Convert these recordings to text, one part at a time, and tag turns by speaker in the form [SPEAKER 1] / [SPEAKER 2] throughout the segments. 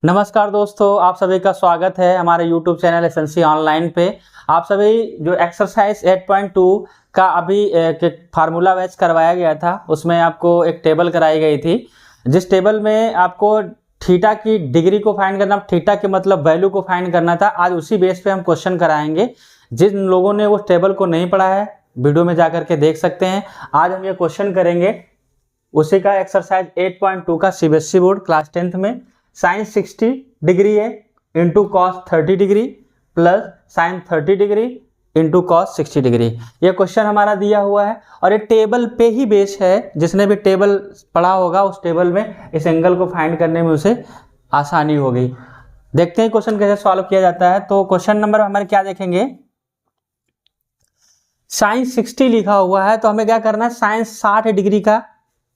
[SPEAKER 1] नमस्कार दोस्तों, आप सभी का स्वागत है हमारे YouTube चैनल एसएनसी ऑनलाइन पे। आप सभी जो एक्सरसाइज 8.2 का अभी फार्मूला बैच करवाया गया था, उसमें आपको एक टेबल कराई गई थी, जिस टेबल में आपको थीटा की डिग्री को फाइंड करना, थीटा के मतलब वैल्यू को फाइंड करना था। आज उसी बेस पे हम क्वेश्चन कराएंगे। जिन लोगों ने उस टेबल को नहीं पढ़ा है, वीडियो में जाकर के देख सकते हैं। आज हम ये क्वेश्चन करेंगे उसी का एक्सरसाइज 8.2 का सीबीएसई बोर्ड क्लास 10th में। साइन 60 डिग्री है into cos 30 degree plus sign 30 degree into cos 60 degree. ये क्वेश्चन हमारा दिया हुआ है और ये टेबल पे ही बेस है। जिसने भी टेबल पढ़ा होगा उस टेबल में इस एंगल को फाइंड करने में उसे आसानी होगी। देखते हैं क्वेश्चन कैसे सॉल्व किया जाता है। तो क्वेश्चन नंबर हमारे क्या देखेंगे, साइन 60 लिखा हुआ है तो हमें क्या करना है, साइन 60 डिग्री का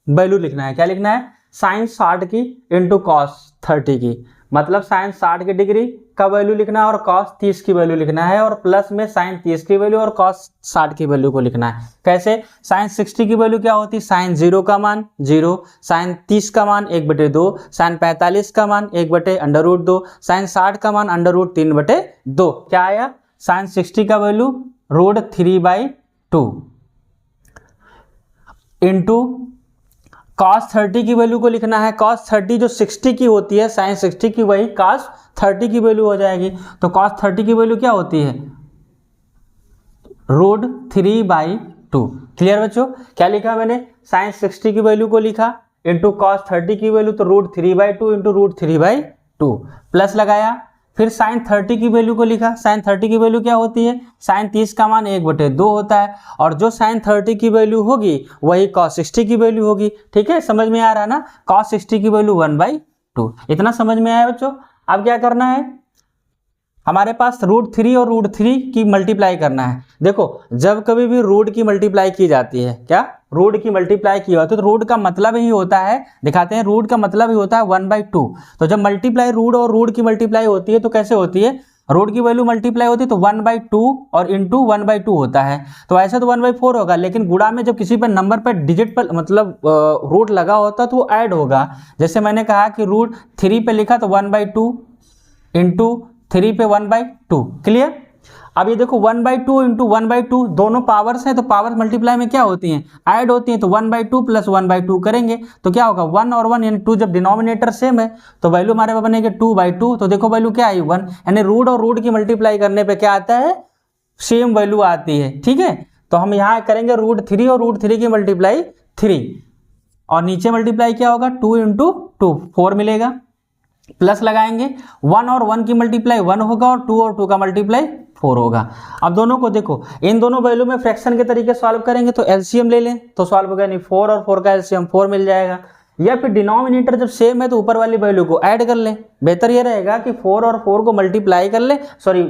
[SPEAKER 1] वैल्यू लिखना है। क्या लिखना है, साइन 60 की इंटू कॉस 30 की, मतलब साइन 60 की डिग्री का वैल्यू लिखना है और कॉस 30 की वैल्यू लिखना है, और प्लस में साइन 30 की वैल्यू और कॉस 60 की वैल्यू को लिखना है। कैसे, साइन 60 की वैल्यू क्या होती है, साइन 0 का मान 0, साइन 30 का मान 1/2, साइन 45 का मान 1/√2, साइन 60 का मान √3/2। क्या आया, साइन 60 का वैल्यू √3/2 इंटू cos 30 की वैल्यू को लिखना है। cos 30 जो 60 की होती है, साइन 60 की, वही cos 30 की वैल्यू हो जाएगी। तो cos 30 की वैल्यू क्या होती है, √3/2। क्लियर बच्चों, क्या लिखा मैंने, साइन 60 की वैल्यू को लिखा इंटू cos 30 की वैल्यू, तो √3/2 इंटू √3/2 प्लस लगाया। फिर साइन 30 की वैल्यू को लिखा। साइन 30 की वैल्यू क्या होती है, साइन 30 का मान 1/2 होता है, और जो साइन 30 की वैल्यू होगी वही cos 60 की वैल्यू होगी। ठीक है, समझ में आ रहा है ना, cos 60 की वैल्यू 1/2। इतना समझ में आया बच्चों। अब क्या करना है, हमारे पास √3 और √3 की मल्टीप्लाई करना है। देखो, जब कभी भी रूट की मल्टीप्लाई की जाती है, क्या रूट की मल्टीप्लाई की होती है, तो रूट का मतलब ही होता है, दिखाते हैं, रूट का मतलब ही होता है 1/2। तो जब मल्टीप्लाई रूट और रूट की मल्टीप्लाई होती है तो कैसे होती है, रूट की वैल्यू मल्टीप्लाई होती है तो 1/2 और इंटू 1/2 होता है। तो ऐसे तो 1/4 होगा, लेकिन गुणा में जब किसी पर नंबर पर डिजिट पर मतलब रूट लगा होता तो वो ऐड होगा। जैसे मैंने कहा कि √3 पे लिखा तो 1/2 इंटू 3 पे 1/2। क्लियर। अब ये देखो 1/2 इंटू 1/2 दोनों पावर्स हैं, तो पावर्स मल्टीप्लाई में क्या होती हैं, ऐड होती हैं। तो 1/2 प्लस 1/2 करेंगे तो क्या होगा, 1 और 1 यानी 2, जब डिनोमिनेटर सेम है तो वैल्यू हमारे पास बनेगी 2/2। तो देखो वैल्यू क्या आई, 1, यानी रूट और रूट की मल्टीप्लाई करने पे क्या आता है, सेम वैल्यू आती है। ठीक है, तो हम यहाँ करेंगे √3 और √3 की मल्टीप्लाई 3, और नीचे मल्टीप्लाई क्या होगा, 2 इंटू 2 4 मिलेगा, प्लस लगाएंगे। 1 और 1 की मल्टीप्लाई 1 होगा और 2 और 2 का मल्टीप्लाई 4 होगा। अब दोनों को देखो, इन दोनों वैल्यू में फ्रैक्शन के तरीके सॉल्व करेंगे तो एलसीएम ले लें तो सॉल्व होगा, नहीं 4 और 4 का एलसीएम 4 मिल जाएगा। या फिर डिनोमिनेटर जब सेम है तो ऊपर वाली वैल्यू को ऐड कर लें। बेहतर ये रहेगा कि 4 और 4 को मल्टीप्लाई कर लें, सॉरी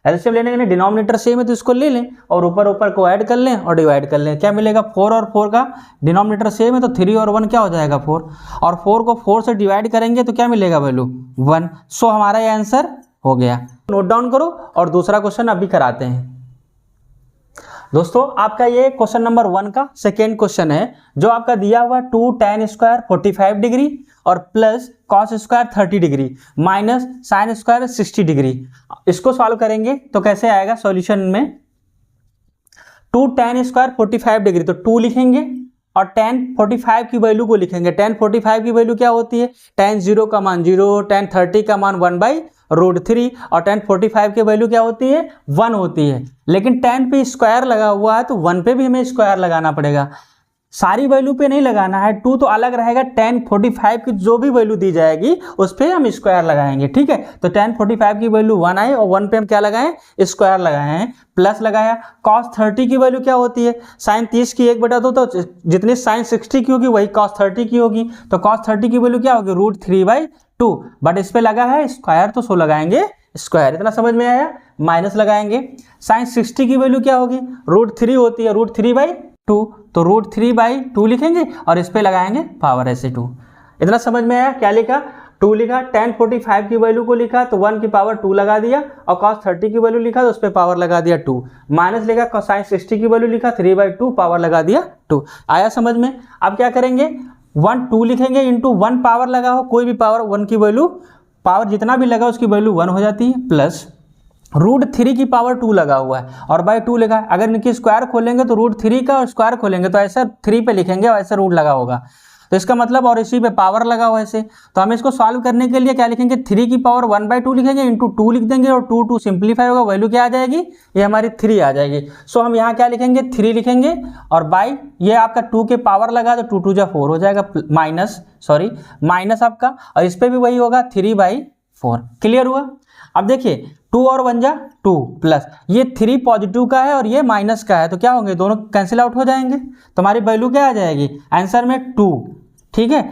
[SPEAKER 1] एलसीएम लेने के लिए डिनोमिनेटर सेम है तो इसको ले लें और ऊपर को ऐड कर लें और डिवाइड कर लें। क्या मिलेगा, 4 और 4 का डिनोमिनेटर सेम है तो 3 और 1 क्या हो जाएगा 4, और 4 को 4 से डिवाइड करेंगे तो क्या मिलेगा वैल्यू 1। सो हमारा ये आंसर हो गया। नोट डाउन करो और दूसरा क्वेश्चन अभी कराते हैं। दोस्तों, आपका ये क्वेश्चन नंबर 1 का सेकेंड क्वेश्चन है, जो आपका दिया हुआ 2 tan स्क्वायर 45 डिग्री और plus cos square 30 degree minus sine square 60 degree. इसको सॉल्व करेंगे तो कैसे आएगा सॉल्यूशन में, 2 tan स्क्वायर 45 डिग्री तो 2 लिखेंगे और tan 45 की वैल्यू को लिखेंगे। tan 45 की वैल्यू क्या होती है, tan 0 का मान 0, tan 30 का मान 1/√3 और tan 45 की वैल्यू क्या होती है, 1 होती है। लेकिन tan पे स्क्वायर लगा हुआ है तो 1 पे भी हमें स्क्वायर लगाना पड़ेगा, सारी वैल्यू पे नहीं लगाना है। 2 तो अलग रहेगा, tan 45 की जो भी वैल्यू दी जाएगी उस पर हम स्क्वायर लगाएंगे। ठीक है, तो tan 45 की वैल्यू 1 आए और 1 पे हम क्या लगाएं, स्क्वायर लगाए हैं, प्लस लगाया। cos 30 की वैल्यू क्या होती है, साइन 30 की 1/2, तो जितनी साइन 60 की होगी वही cos 30 की होगी। तो cos 30 की वैल्यू क्या होगी, √3/2, बट इस पे लगा है स्क्वायर तो सो लगाएंगे स्क्वायर। इतना समझ में आया, माइनस लगाएंगे। साइन 60 की वैल्यू क्या होगी, √3 होती है, √3/2, तो √3/2 लिखेंगे और इस पे लगाएंगे पावर ऐसे 2। इतना समझ में आया। क्या लिखा, 2 लिखा, tan 45 की वैल्यू को लिखा तो 1 की पावर 2 लगा दिया, और cos 30 की वैल्यू लिखा तो उस पर पावर लगा दिया 2, माइनस लिखा, sin 60 की वैल्यू लिखा 3/2 पावर लगा दिया 2। आया समझ में। अब क्या करेंगे, 1 2 लिखेंगे इंटू 1 पावर लगा हो, कोई भी पावर 1 की वैल्यू पावर जितना भी लगा उसकी वैल्यू 1 हो जाती है, प्लस √3 की पावर 2 लगा हुआ है और बाय 2 लिखा है। अगर इनकी स्क्वायर खोलेंगे तो √3 का और स्क्वायर खोलेंगे तो ऐसा 3 पे लिखेंगे और ऐसा रूट लगा होगा, तो इसका मतलब और इसी पे पावर लगा हुआ है ऐसे। तो हम इसको सॉल्व करने के लिए क्या लिखेंगे, 3 की पावर 1/2 लिखेंगे, इंटू 2 लिख देंगे और 2 सिंप्लीफाई होगा, वैल्यू क्या आ जाएगी, ये हमारी 3 आ जाएगी। सो हम यहाँ क्या लिखेंगे, 3 लिखेंगे और बाई ये आपका 2 के पावर लगा तो 2 2 4 हो जाएगा, माइनस आपका, और इस पर भी वही होगा 3/4। क्लियर हुआ। अब देखिए 2 और 1 जा 2 प्लस ये 3 पॉजिटिव का है और ये माइनस का है, तो क्या होंगे, दोनों कैंसिल आउट हो जाएंगे, तो हमारी वैल्यू क्या आ जाएगी आंसर में 2। ठीक है,